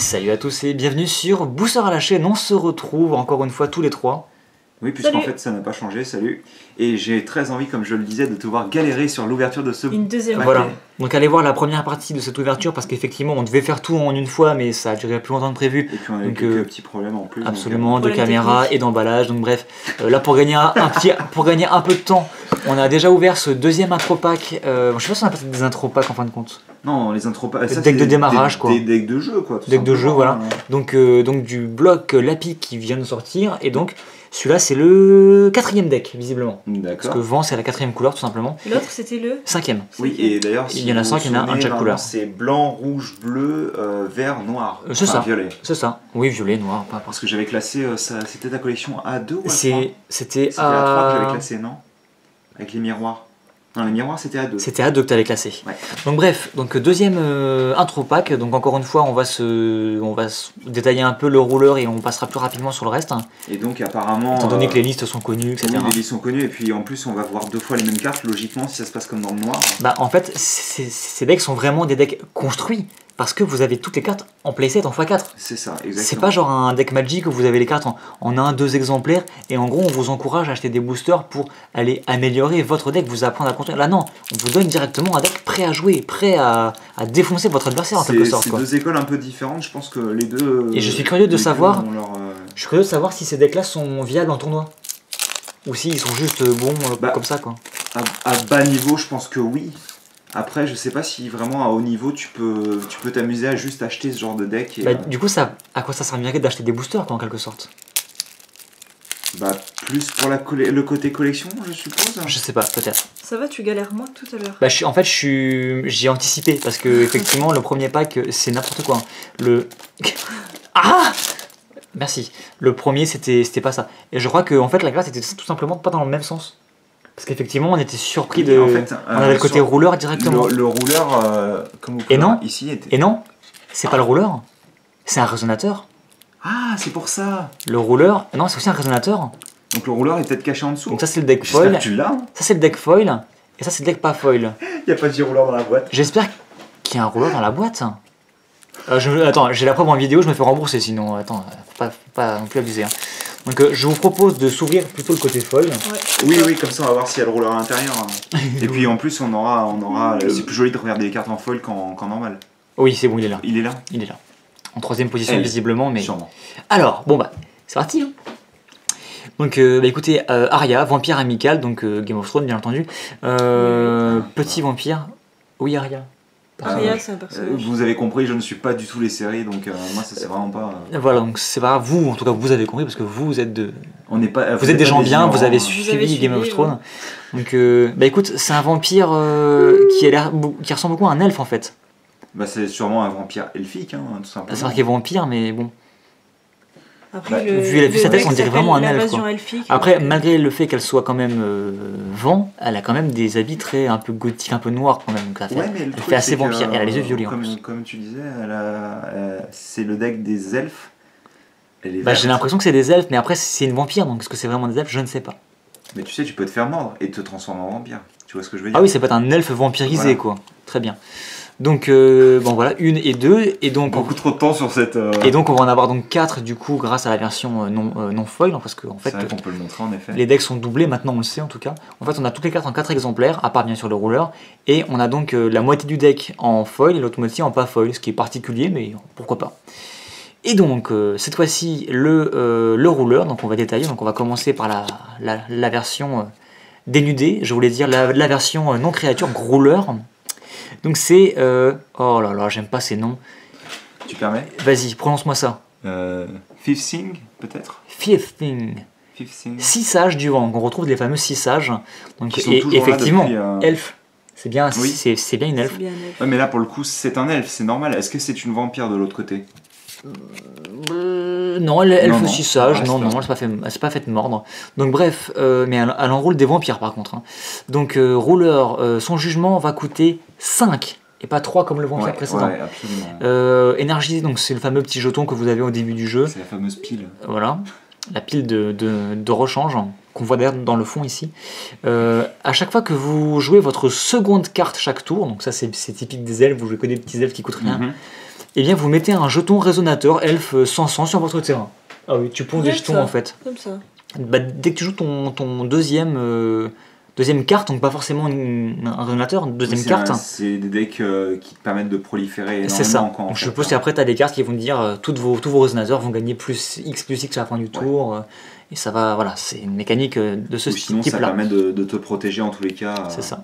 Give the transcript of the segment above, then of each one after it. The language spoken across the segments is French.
Salut à tous et bienvenue sur Booster à la chaîne. On se retrouve encore une fois tous les trois. Oui, puisqu'en fait ça n'a pas changé, salut. Et j'ai très envie, comme je le disais, de te voir galérer sur l'ouverture de ce Une deuxième paquet. Voilà, donc allez voir la première partie de cette ouverture parce qu'effectivement on devait faire tout en une fois mais ça a duré plus longtemps que prévu. Et puis on a eu Donc, quelques petits problèmes en plus. Absolument, de problème caméra technique. et d'emballage. Donc bref, là pour gagner pour gagner un peu de temps, on a déjà ouvert ce deuxième intro pack. Je sais pas si on appelle ça des intro packs en fin de compte. Non, les intros... Des decks de démarrage, quoi. Des decks de jeu, quoi. tout Deck de jeu, simplement, voilà. hein. Donc du bloc Lapi qui vient de sortir et donc celui-là c'est le 4e deck visiblement. Parce que D'accord. vent c'est la 4e couleur tout simplement. L'autre c'était le 5e. Oui, et d'ailleurs, Il y en a 5, il y en a un de chaque couleur. C'est blanc, rouge, bleu, vert, noir. C'est ça. Violet. C'est ça. Oui, violet, noir, pas Parce que j'avais classé, c'était ta collection A2 ou A3 C'était C'était A3 que j'avais classé, non? Avec les miroirs. Non, les miroirs c'était A2. C'était A2 que tu avais classé. Ouais. Donc bref, donc deuxième intro pack. Donc encore une fois, on va se détailler un peu le rouleur et on passera plus rapidement sur le reste. Hein, Et donc apparemment... étant donné que les listes sont connues, etc. Oui, les listes sont connues, et puis en plus on va voir 2 fois les mêmes cartes, logiquement, si ça se passe comme dans le noir. Bah en fait, ces decks sont vraiment des decks construits parce que vous avez toutes les cartes en playset en x4. C'est ça, exactement. C'est pas genre un deck Magic où vous avez les cartes en 1-2 exemplaires et en gros on vous encourage à acheter des boosters pour aller améliorer votre deck, vous apprendre à construire. Là non, on vous donne directement un deck prêt à jouer, prêt à défoncer votre adversaire en quelque sorte. C'est Quoi. 2 écoles un peu différentes, je pense que les deux... Et je suis curieux de les deux savoir- ont leur, Je suis curieux de savoir si ces decks là sont viables en tournoi. Ou s'ils sont juste bons comme ça quoi. à bas niveau, je pense que oui. Après, je sais pas si vraiment à haut niveau tu peux t'amuser à juste acheter ce genre de deck. Et, Bah, du coup, à quoi ça servirait d'acheter des boosters quoi, en quelque sorte? plus pour le côté collection, je suppose. Je sais pas, peut-être. Ça va, tu galères moins que tout à l'heure. Bah, en fait, j'ai anticipé parce que effectivement, le premier pack, c'est n'importe quoi. Ah! Merci. Le premier, c'était pas ça. Et je crois que en fait, la carte était tout simplement pas dans le même sens. Parce qu'effectivement, on était surpris de. En fait, on avait le côté sur rouleur directement. Le rouleur, comme vous pouvez Et non. voir ici, était... Et non, c'est pas le rouleur, c'est un résonateur. Ah, c'est pour ça. Le rouleur, non, c'est aussi un résonateur. Donc le rouleur est peut-être caché en dessous. Donc ça, c'est le deck J'espère foil. que tu l'as. Hein. Ça, c'est le deck foil. Et ça, c'est le deck pas foil. Il n'y a pas de rouleur dans la boîte. J'espère qu'il y a un rouleur dans la boîte. Attends, j'ai la preuve en vidéo, je me fais rembourser sinon. Attends, faut pas non plus abuser. Hein. Donc je vous propose de s'ouvrir plutôt le côté foil. Ouais. Oui, comme ça on va voir s'il y a le rouleur à l'intérieur. Hein. Et puis en plus on aura c'est plus joli de regarder les cartes en foil qu'en normal. Oui, c'est bon, il est là. Il est là. Il est là. En 3ème position, Elle. visiblement, mais. Sûrement. Alors, bon bah, c'est parti. Hein. Donc, écoutez, Arya, vampire amical, donc Game of Thrones, bien entendu. Petit vampire. Oui, Arya. Arya, c'est un personnage. Vous avez compris, je ne suis pas du tout les séries, donc moi ça c'est vraiment pas. Voilà, donc c'est pas grave, vous, en tout cas, vous avez compris, parce que vous êtes On n'est pas. Vous êtes des gens bien, vous avez su. suivi Game of suivi, Thrones. Donc, bah écoute, c'est un vampire qui ressemble beaucoup à un elfe en fait. Bah c'est sûrement un vampire elfique, hein, tout simplement. C'est vrai qu'il est vampire, mais bon. Après, vu sa tête, on dirait vraiment un elfe, L'invasion quoi. elfique. Après, malgré le fait qu'elle soit quand même vent, elle a quand même des habits très un peu gothiques, un peu noirs quand même. Donc ça fait, Ouais, mais le elle truc, fait assez c'est que, vampire. Et elle a les yeux violets en plus. comme tu disais, c'est le deck des elfes. Elle est Bah, verte. j'ai l'impression que c'est des elfes, mais après c'est une vampire, donc est-ce que c'est vraiment des elfes? Je ne sais pas. Mais tu sais, tu peux te faire mordre et te transformer en vampire. Tu vois ce que je veux dire? Ah oui, c'est pas un elfe vampirisé Voilà. quoi. Très bien. Donc bon voilà, 1 et 2 et donc Beaucoup trop de temps sur cette. et donc on va en avoir donc 4 du coup grâce à la version non foil parce que en fait C'est vrai qu'on peut le montrer en effet. les decks sont doublés maintenant on le sait en tout cas. En fait on a toutes les cartes en 4 exemplaires à part bien sûr le rouleur et on a donc la moitié du deck en foil et l'autre moitié en pas foil, ce qui est particulier mais pourquoi pas. Et donc cette fois-ci le rouleur, donc on va détailler, donc on va commencer par la version dénudée, je voulais dire la version non créature rouleur. Donc c'est oh là là, j'aime pas ces noms. Tu permets? Vas-y, prononce-moi ça. Fifth Thing, peut-être? Fifth Thing. Fifth Thing. 6 sages du vent. On retrouve les fameux 6 sages. Donc, Qui sont et toujours là effectivement, depuis, elfe. C'est bien, Oui. c'est bien une elfe. C'est bien elfe. Ouais, mais là pour le coup, c'est un elfe, c'est normal. Est-ce que c'est une vampire de l'autre côté? Non, elle est elfe Non, aussi sage. ouais, Non, c'est non, elle s'est pas faite mordre. Donc bref, mais elle enroule des vampires par contre. Hein. Donc rouleur, son jugement va coûter 5 et pas 3 comme le vampire précédent. Ouais, absolument. Énergie, donc c'est le fameux petit jeton que vous avez au début du jeu. C'est la fameuse pile. Voilà, la pile de rechange qu'on voit d'ailleurs dans le fond ici. À chaque fois que vous jouez votre seconde carte chaque tour, donc ça c'est typique des elfes, vous jouez que des petits elfes qui coûtent rien. eh bien vous mettez un jeton résonateur elfe 100 sur votre terrain. Ah oui, tu ponds des Rien que jetons ça. en fait. Comme ça. Bah, dès que tu joues ton deuxième carte, donc pas forcément un résonateur, une deuxième carte. C'est des decks qui te permettent de proliférer énormément. C'est ça. Quand, Donc, en je fait, suppose qu'après tu as des cartes qui vont te dire tous vos résonateurs vont gagner plus X à la fin du tour. Et ça va, voilà, c'est une mécanique de ce Ou sinon, ça type-là. permet de te protéger en tous les cas. C'est ça.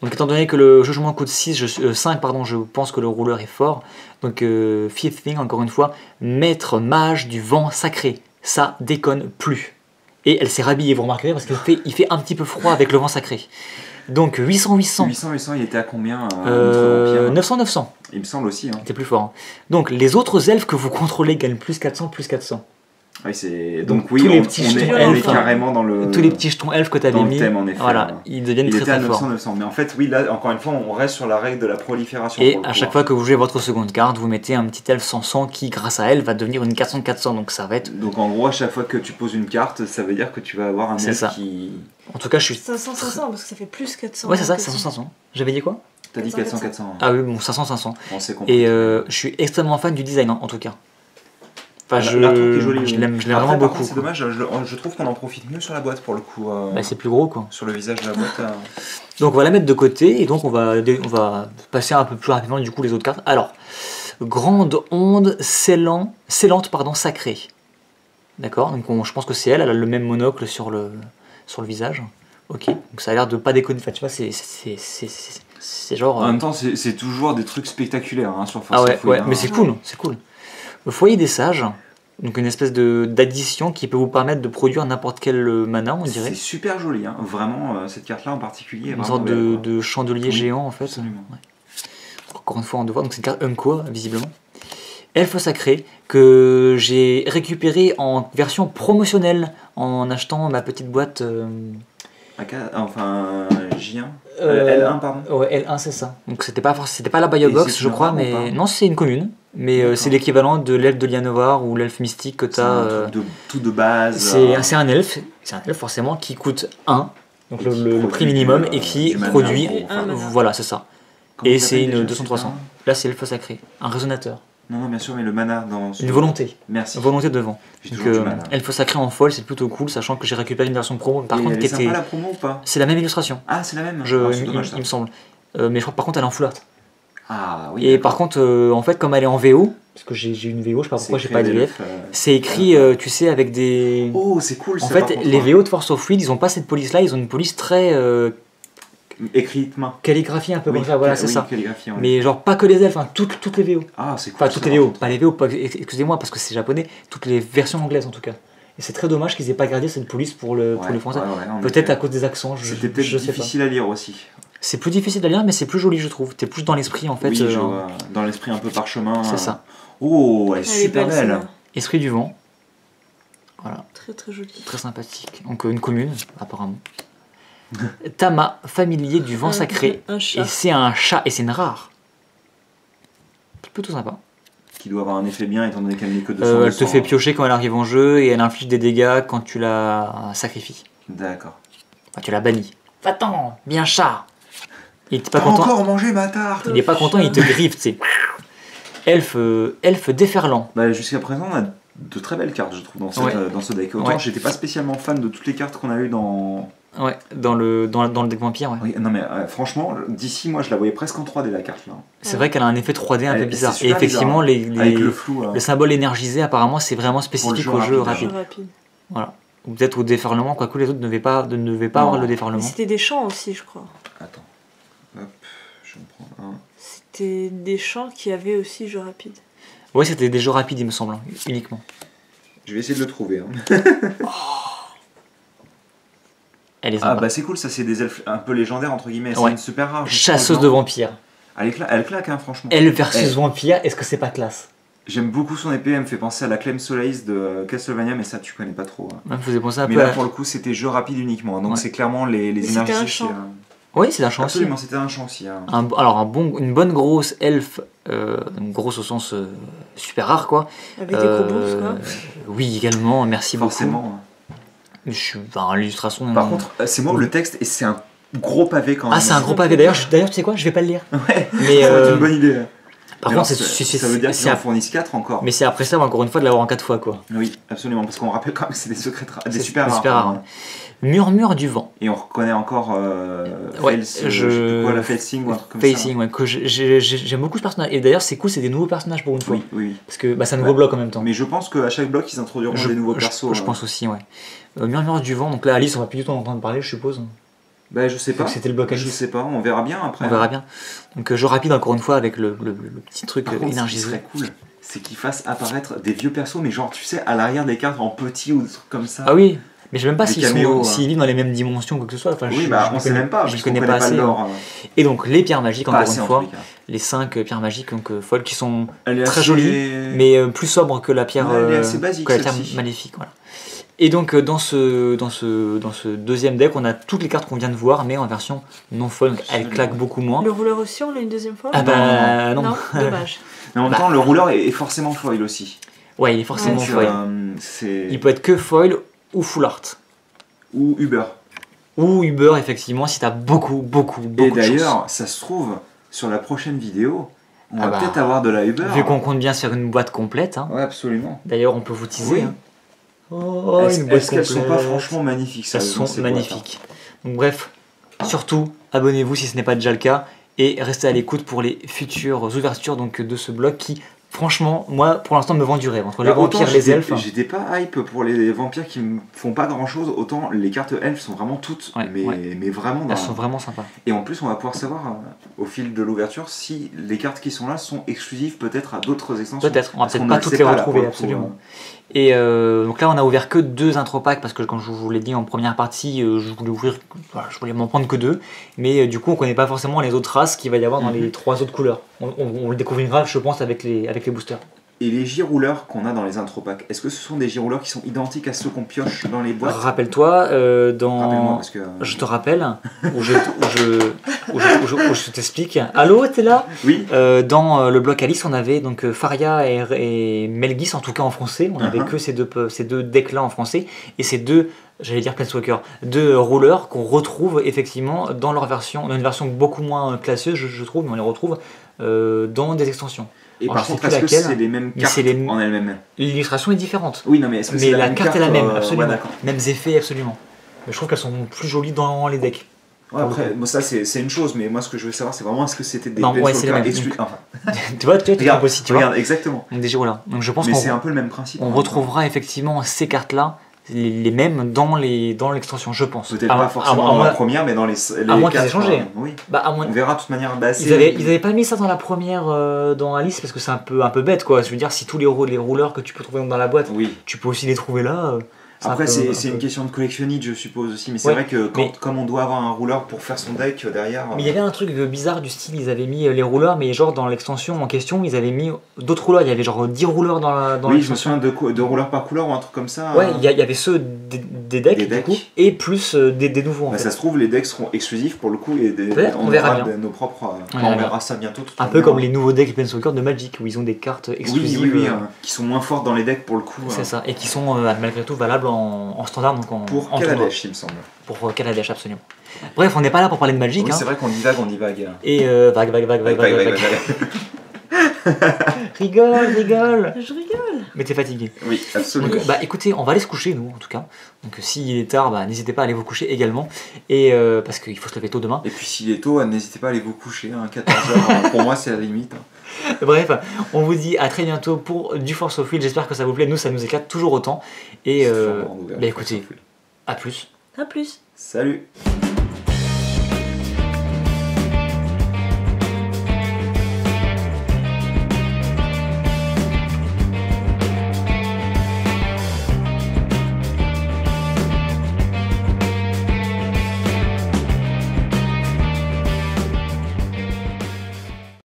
Donc étant donné que le jugement coûte 5, je pense que le rouleur est fort. Donc fifth thing, encore une fois, maître mage du vent sacré. Ça déconne plus. Et elle s'est rhabillée, vous remarquerez, parce qu'il fait un petit peu froid avec le vent sacré. Donc 800, 800, il était à combien notre vampire 900. Il me semble aussi. Hein. C'était plus fort. Hein. Donc les autres elfes que vous contrôlez gagnent plus 400. Oui, c'est... Donc, Donc oui, tous les on petits est jetons elfes, carrément dans le... Tous les petits jetons elfes que tu avais dans le mis, thème, en effet, voilà, ouais. ils deviennent Il très était à très forts. 900. Mais en fait, oui, là, encore une fois, on reste sur la règle de la prolifération. Et pour le à coup, chaque hein. fois que vous jouez votre seconde carte, vous mettez un petit elfe 100 qui, grâce à elle, va devenir une 400. Donc ça va être... Donc en gros, à chaque fois que tu poses une carte, ça veut dire que tu vas avoir un C'est elfe ça. qui... En tout cas, je suis... 500, parce que ça fait plus 400. Ouais, c'est ça, 400. 500. J'avais dit quoi? T'as dit 400. 400. Ah oui, bon, 500. Bon, c'est compris. Et je suis extrêmement fan du design, en tout cas. Enfin, L'artwork est joli, je oui. l'aime Après, vraiment par beaucoup. contre, c'est quoi. dommage, je trouve qu'on en profite mieux sur la boîte pour le coup. Bah, c'est plus gros, quoi. Sur le visage de la boîte. Donc on va la mettre de côté et donc on va passer un peu plus rapidement du coup les autres cartes. Alors, grande onde scellante sacrée. D'accord. Donc je pense que c'est elle. Elle a le même monocle sur le visage. Ok. Donc ça a l'air de pas déconner. Enfin, tu vois, c'est genre. En même temps, c'est toujours des trucs spectaculaires hein, sur Force Ah ouais, of Will, ouais, hein. mais c'est cool. Le foyer des sages. Donc une espèce d'addition qui peut vous permettre de produire n'importe quel mana, on dirait. C'est super joli, hein. Vraiment, cette carte-là en particulier. Est Une vraiment sorte belle, quoi. de chandelier Oui, géant en fait. absolument. Ouais. Encore une fois en devoir, donc c'est une carte Unco visiblement. Elfe sacré que j'ai récupéré en version promotionnelle en achetant ma petite boîte. Enfin, J1 L1, pardon. Ouais, L1 c'est ça. Donc c'était pas la Biobox c'est je une crois, rare ou mais pas non c'est une commune. Mais D'accord. c'est l'équivalent de l'elfe de Lianovar ou l'elfe mystique que tu C'est as. un truc tout de base. C'est un elfe forcément qui coûte 1, donc Et qui le prix produit minimum, du, et qui du mana produit. gros, un mana. Voilà, c'est ça. Comment Et il c'est s'appelle une déjà, 200-300. putain Là c'est l'elfe sacré, un résonateur. Non, bien sûr, mais le mana dans. Une volonté. Merci. Une volonté devant. J'ai Donc toujours du mal. elfe sacré en foil, c'est plutôt cool, sachant que j'ai récupéré une version promo, par Et contre elle qui est sympa était. la promo ou pas? C'est la même illustration, Ah, c'est la même. je, Ah, c'est il, dommage, ça. il me semble. Mais je crois que par contre elle est en full art. Ah oui. Et d'accord. par contre, en fait, comme elle est en VO, parce que j'ai une VO, je sais pas pourquoi j'ai C'est pas écrit d'EF, LF, c'est écrit, tu sais, avec des. Oh, c'est cool En ça. fait, par contre, les hein. VO de Force of Will, ils ont pas cette police là, ils ont une police très Écrite main. calligraphie un peu Oui, comme ça, voilà, c'est oui, ça. calligraphie, ouais. Mais genre pas que les elfes, hein, toutes les VO. Ah, c'est cool. Enfin, ça, toutes les par VO, contre. pas les VO, excusez-moi, parce que c'est japonais, toutes les versions anglaises en tout cas. Et c'est très dommage qu'ils aient pas gardé cette police pour le français. en Peut-être effet. à cause des accents, C'était peut-être je sais pas. difficile à lire aussi. C'est plus difficile à lire, mais c'est plus joli, je trouve. T'es plus dans l'esprit en fait. Oui, je vois. Dans l'esprit un peu parchemin. C'est ça. Oh, elle est Elle est super belle, belle. celle-là. Esprit du vent. Voilà. Très très jolie. Très sympathique. Donc une commune, apparemment. Tama, familier du vent sacré. Un Et chat. c'est un chat, et c'est une rare. C'est plutôt sympa. Qui doit avoir un effet bien étant donné qu'elle n'est que 200. Elle te fait piocher quand elle arrive en jeu, et elle inflige des dégâts quand tu la sacrifies. D'accord. Enfin, tu la bannis. Va-t'en, bien chat. Il est pas T'as content. encore mangé ma tarte. Il est pas content, il te griffe, tu sais. Elfe déferlant. Bah, jusqu'à présent, on a de très belles cartes, je trouve, dans ce deck. Autant Ouais. j'étais pas spécialement fan de toutes les cartes qu'on a eues dans. Ouais, dans le deck vampire, ouais. Oui, non, mais franchement, d'ici, moi, je la voyais presque en 3D, la carte là. C'est vrai qu'elle a un effet 3D un peu Elle- bizarre. c'est Et super effectivement, bizarre, Avec le flou. le symbole énergisé, apparemment, c'est vraiment spécifique jeu au jeu rapide, rapide. Jeu rapide. Voilà. Ou peut-être au déferlement, quoique les autres ne devaient pas avoir le Mais déferlement. c'était des chants aussi, je crois. Attends. Hop, je vais en prendre un. C'était des chants qui avaient aussi jeu rapide. Ouais, c'était des jeux rapides, il me semble, hein, uniquement. Je vais essayer de le trouver. Hein. Elle est Ah sympa. bah c'est cool, ça c'est des elfes un peu légendaires entre guillemets, c'est Ouais. une super rare. je Chasseuse trouve, de non vampires. Elle claque hein, franchement. Elle versus Elle. vampire, est-ce que c'est pas classe? J'aime beaucoup son épée, elle me fait penser à la Clem Soleil de Castlevania, mais ça tu connais pas trop. Hein. Moi, je vous ai pensé un Mais peu là à... pour le coup c'était jeu rapide uniquement, hein. Donc Ouais. c'est clairement les Mais c'était un énergies. chant. Oui, c'est un chant aussi. Absolument, c'était un chant aussi. Hein. Une bonne grosse elfe, une grosse au sens super rare quoi. Avec des gros boobs, quoi. Oui, également, merci beaucoup. Forcément. L'illustration. Par contre, c'est moi le texte et c'est un gros pavé quand même. Ah, c'est un gros pavé. D'ailleurs, tu sais quoi, je vais pas le lire. Ouais, Mais ça va être une bonne idée. Par Mais contre, alors, ça veut dire qu'ils en fournissent 4 encore. mais c'est après ça, encore une fois, de l'avoir en 4 fois, quoi. Oui, absolument, parce qu'on rappelle quand même que c'est des secrets des C'est super rares. super rare. Hein. Murmure du vent. Et on reconnaît encore Ouais, je sais plus quoi, la Facing ou un truc comme Facing, ouais, que j'aime beaucoup ce personnage. Et d'ailleurs, c'est cool, c'est des nouveaux personnages pour une ça. fois. Oui, oui, oui. Parce que bah, c'est un nouveau bloc en même temps. Mais je pense qu'à chaque bloc, ils introduiront des nouveaux persos. Je pense aussi, ouais. Murmure du vent, donc là, Alice, on va plus du tout en entendre parler, je suppose. Bah, je sais pas. C'était le bloc Alice. Je sais pas, on verra bien après. On verra bien. Donc, je rapide encore une fois avec le petit truc Par contre, ce qui énergisé. serait cool, c'est qu'ils fassent apparaître des vieux persos, mais genre, tu sais, à l'arrière des cartes en petit ou des trucs comme ça. Ah oui, mais je sais même pas Des s'ils caméos, vivent dans les mêmes dimensions ou quoi que ce soit. Enfin, Oui, bah, on sait même pas, je parce connais qu'on pas connaît assez. le lore. Et donc, les pierres magiques, Pas encore assez, une en fois. tous les cas. Les 5 pierres magiques, donc folles, qui sont Elle est très assez- jolies, mais plus sobres que la pierre, Ouais, elle est assez basique, que la pierre celle-ci. maléfique. Voilà. Et donc, dans ce deuxième deck, on a toutes les cartes qu'on vient de voir, mais en version non folle. Donc, elle claque beaucoup moins. Le rouleur aussi, on l'a une deuxième fois? Ah bah non. Dommage. Mais en même temps, le rouleur est forcément foil aussi. Ouais, il est forcément Donc, foil. c'est... Il peut être que foil ou full art. Ou Uber. Ou Uber, effectivement, si t'as beaucoup Et de chance. d'ailleurs, ça se trouve, sur la prochaine vidéo, on Ah va bah, peut-être avoir de la Uber. Vu qu'on compte bien sur une boîte complète. Hein. Ouais, absolument. D'ailleurs, on peut vous teaser. Oui. Hein. Oh, Est-ce qu'elles sont pas complète. franchement magnifiques, Elles sérieusement, sont ces boîtes, magnifiques. Donc bref, surtout, abonnez-vous si ce n'est pas déjà le cas et restez à l'écoute pour les futures ouvertures donc, de ce blog qui, franchement, moi, pour l'instant, me vend du rêve. Entre les Bah, autant vampires et les elfes. J'étais pas hype pour les vampires qui me font pas grand chose, autant les cartes elfes sont vraiment toutes, Ouais, mais vraiment dans... Elles sont vraiment sympas. Et en plus, on va pouvoir savoir au fil de l'ouverture si les cartes qui sont là sont exclusives peut-être à d'autres extensions. Peut-être, on va Parce peut-être qu'on pas ne toutes sait les pas, là, retrouver, pour le coup, absolument. Et donc là, on a ouvert que 2 intro packs parce que, comme je vous l'ai dit en première partie, je voulais ouvrir, voilà, je voulais m'en prendre que 2. Mais du coup, on connaît pas forcément les autres races qu'il va y avoir dans les 3 autres couleurs. On le découvrira, je pense, avec les boosters. Et les girouleurs qu'on a dans les intro packs, est-ce que ce sont des girouleurs qui sont identiques à ceux qu'on pioche dans les boîtes? Rappelle-toi, Rappelle-moi, dans. parce que... Je te rappelle, où je t'explique. Allô, t'es là? Oui. Dans le bloc Alice, on avait donc Faria et Melgis, en tout cas en français. On avait que ces deux decks-là en français. Et ces deux, j'allais dire Planeswalker, deux rouleurs qu'on retrouve effectivement dans leur version, dans une version beaucoup moins classeuse, je trouve, mais on les retrouve dans des extensions. Et Alors, par je sais contre, plus est-ce que laquelle, c'est les mêmes mais cartes c'est les- en elles-mêmes? L'illustration est différente. Oui, non, mais est-ce que Mais c'est la même carte est la même, absolument. Ouais, d'accord. Mêmes effets, absolument. Mais je trouve qu'elles sont plus jolies dans les decks. Ouais, après, bon, ça c'est une chose, mais moi ce que je veux savoir, c'est vraiment est-ce que c'était des Non, ouais, c'est les mêmes. exclus. Enfin, Tu vois, tu regarde, aussi, tu vois. regarde, exactement. Donc déjà voilà. Donc je pense Mais c'est qu'on un peu le même principe. on retrouvera effectivement ces cartes-là, les mêmes dans l'extension, je pense. Peut-être À- pas à- forcément à dans moins- la première, mais dans les moins qu'ils aient quatre, changé. oui. Bah, à moins- On verra de toute manière. Bah, Ils avaient pas mis ça dans la première dans Alice parce que c'est un peu bête quoi. Je veux dire, si tous les rouleurs que tu peux trouver dans la boîte, Oui. tu peux aussi les trouver là. Après, un peu- c'est une question de collectionnite, je suppose aussi. Mais c'est Ouais, vrai que mais- comme on doit avoir un rouleur pour faire son deck derrière. Mais il y avait un truc bizarre du style, ils avaient mis les rouleurs, mais genre dans l'extension en question, ils avaient mis d'autres rouleurs. Il y avait genre 10 rouleurs dans oui, je me l'extension. souviens de rouleurs par couleur ou un truc comme ça. Ouais, il y avait ceux des decks, Des du decks. coup, et plus des nouveaux en Bah, fait. ça se trouve, les decks seront exclusifs pour le coup et Peut-être, on verra aura bien. nos propres. On On verra verra ça bientôt. de toute Un peu manière. comme les nouveaux decks Planeswalker de Magic, où ils ont des cartes Oui, exclusives. oui, qui sont moins fortes dans les decks pour le coup. C'est ça, et qui sont malgré tout valables en standard, donc en Pour en tournoi. Kaladesh, il me semble. Pour Kaladesh, absolument. Bref, on n'est pas là pour parler de Magic, Oui, hein. c'est vrai qu'on divague, on divague. Et vague. Rigole. Je rigole. Mais t'es fatigué. Oui, Donc, absolument. bah écoutez, on va aller se coucher, nous, en tout cas. Donc s'il est tard, bah, n'hésitez pas à aller vous coucher également. Et parce qu'il faut se lever tôt demain. Et puis s'il est tôt, n'hésitez pas à aller vous coucher, 14h. Pour moi, c'est la limite. Bref, on vous dit à très bientôt pour du Force of Will. J'espère que ça vous plaît. Nous, ça nous éclate toujours autant. Et C'est flambant ouvert, bah écoutez, Force of Will. à plus. À plus. Salut.